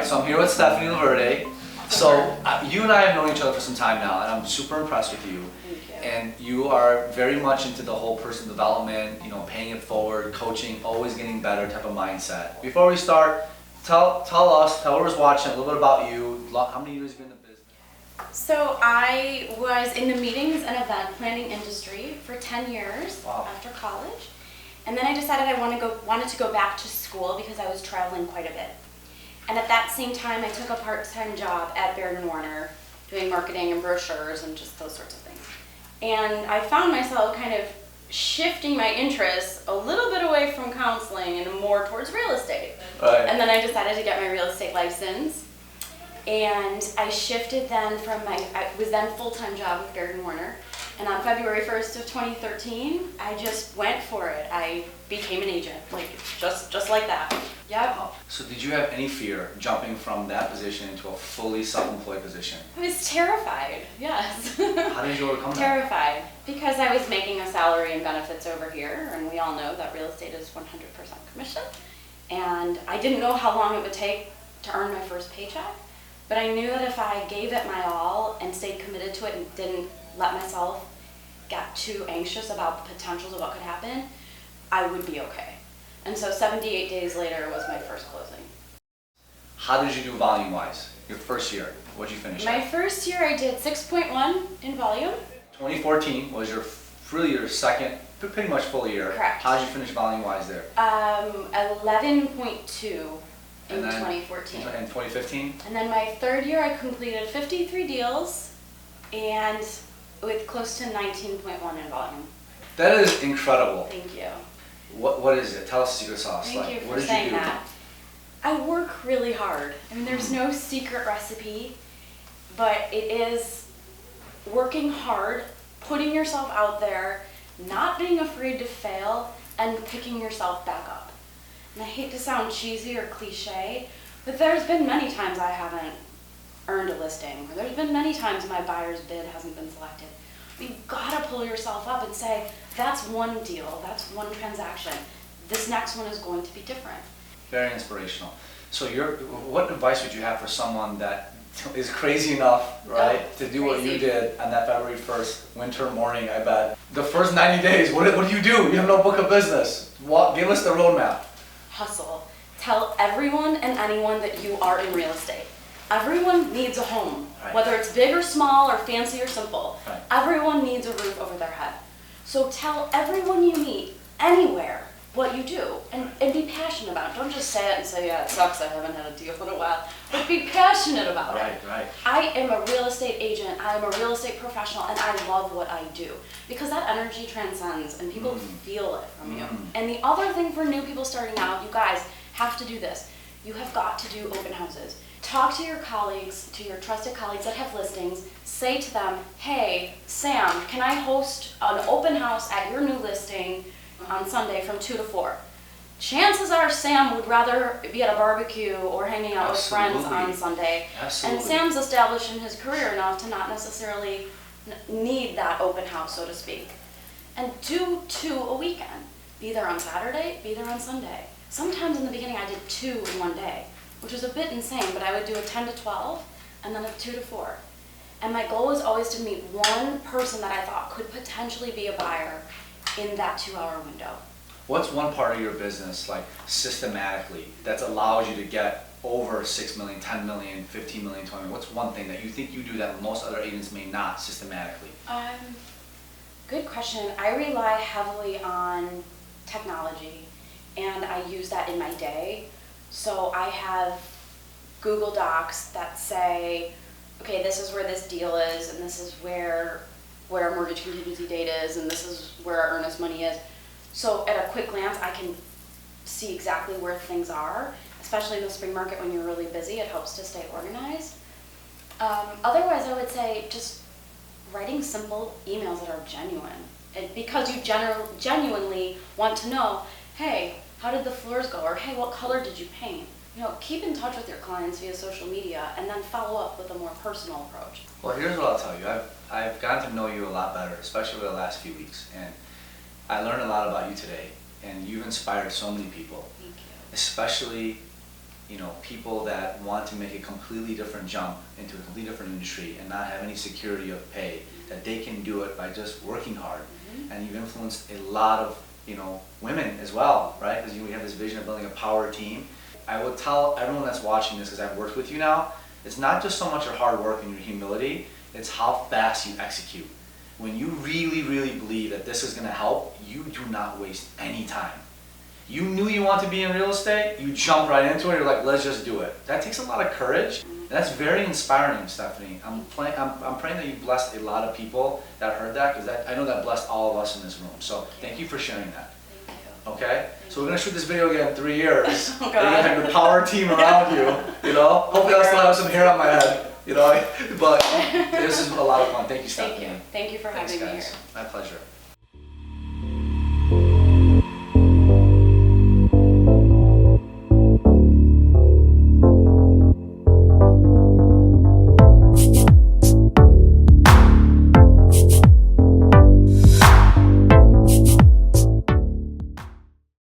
right, so I'm here with Stephanie LoVerde. So you and I have known each other for some time now, and I'm super impressed with you. Thank you. And you are very much into the whole personal development, you know, paying it forward, coaching, always getting better type of mindset. Before we start, tell whoever's watching a little bit about you. How many years have you been in the business? So I was in the meetings and event planning industry for 10 years after college. And then I decided I wanted to go back to school because I was traveling quite a bit. And at that same time, I took a part-time job at Baird and Warner, doing marketing and brochures and just those sorts of things. And I found myself kind of shifting my interests a little bit away from counseling and more towards real estate. Right. And then I decided to get my real estate license. And I shifted then I was then full-time job with Baird and Warner. And on February 1st of 2013, I just went for it. I became an agent, like just like that. Yep. So did you have any fear jumping from that position into a fully self-employed position? I was terrified, yes. How did you overcome that? Terrified, because I was making a salary and benefits over here, and we all know that real estate is 100% commission. And I didn't know how long it would take to earn my first paycheck, but I knew that if I gave it my all and stayed committed to it and didn't let myself get too anxious about the potentials of what could happen, I would be okay. And so 78 days later was my first closing. How did you do volume-wise? Your first year, what did you finish My at? first year I did 6.1 in volume. 2014 was your second, pretty much full year. Correct. How did you finish volume-wise there? 11.2 in 2014. And 2015? And then my third year I completed 53 deals and with close to 19.1 in volume. That is incredible. Thank you. What is it? Tell us the secret sauce. Thank you what for did saying you do? that. I work really hard. I mean, there's no secret recipe, but it is working hard, putting yourself out there, not being afraid to fail, and picking yourself back up. And I hate to sound cheesy or cliche, but there's been many times I haven't earned a listing, or there's been many times my buyer's bid hasn't been selected. But you've got to pull yourself up and say, that's one deal, that's one transaction. This next one is going to be different. Very inspirational. So what advice would you have for someone that is crazy enough, right, to do what you did on that February 1st winter morning, I bet? The first 90 days, what do you do? You have no book of business. Give us the roadmap. Hustle. Tell everyone and anyone that you are in real estate. Everyone needs a home, right. Whether it's big or small or fancy or simple. Right. Everyone needs a roof over their head. So tell everyone you meet, anywhere, what you do, and be passionate about it. Don't just say it and say, yeah, it sucks, I haven't had a deal in a while, but be passionate about it. Right. I am a real estate agent, I am a real estate professional, and I love what I do. Because that energy transcends, and people feel it from you. And the other thing for new people starting out, you guys have to do this. You have got to do open houses. Talk to your colleagues, to your trusted colleagues that have listings. Say to them, hey, Sam, can I host an open house at your new listing on Sunday from 2 to 4? Chances are Sam would rather be at a barbecue or hanging out with friends on Sunday. Absolutely. And Sam's established in his career enough to not necessarily need that open house, so to speak. And do 2 a weekend. Be there on Saturday, be there on Sunday. Sometimes in the beginning I did 2 in one day, which was a bit insane, but I would do a 10 to 12 and then a 2 to 4. And my goal was always to meet one person that I thought could potentially be a buyer in that 2-hour window. What's one part of your business, like systematically, that allows you to get over 6 million, 10 million, 15 million, 20 million? What's one thing that you think you do that most other agents may not systematically? Good question. I rely heavily on technology, and I use that in my day. So I have Google Docs that say, okay, this is where this deal is, and this is where our mortgage contingency date is, and this is where our earnest money is. So at a quick glance, I can see exactly where things are, especially in the spring market when you're really busy. It helps to stay organized. Otherwise, I would say just writing simple emails that are genuine. And because you genuinely want to know, hey, how did the floors go? Or hey, what color did you paint? You know, keep in touch with your clients via social media and then follow up with a more personal approach. Well, here's what I'll tell you. I've gotten to know you a lot better, especially over the last few weeks. And I learned a lot about you today. And you've inspired so many people. Thank you. Especially people that want to make a completely different jump into a completely different industry and not have any security of pay, that they can do it by just working hard. And you've influenced a lot of, women as well, right? Because we have this vision of building a power team. I would tell everyone that's watching this, because I've worked with you now, it's not just so much your hard work and your humility, it's how fast you execute. When you really, really believe that this is going to help, you do not waste any time. You knew you want to be in real estate, you jump right into it, you're like, let's just do it. That takes a lot of courage, and that's very inspiring, Stephanie. I'm praying that you blessed a lot of people that heard that, because I know that blessed all of us in this room. So thank you for sharing that. Thank you. Okay? So we're going to shoot this video again in 3 years. Oh, You're going to have your power team around you, Hopefully I'll still have some hair on my head, But this is a lot of fun. Thank you, Stephanie. Thank you. Thank you for having me here. My pleasure.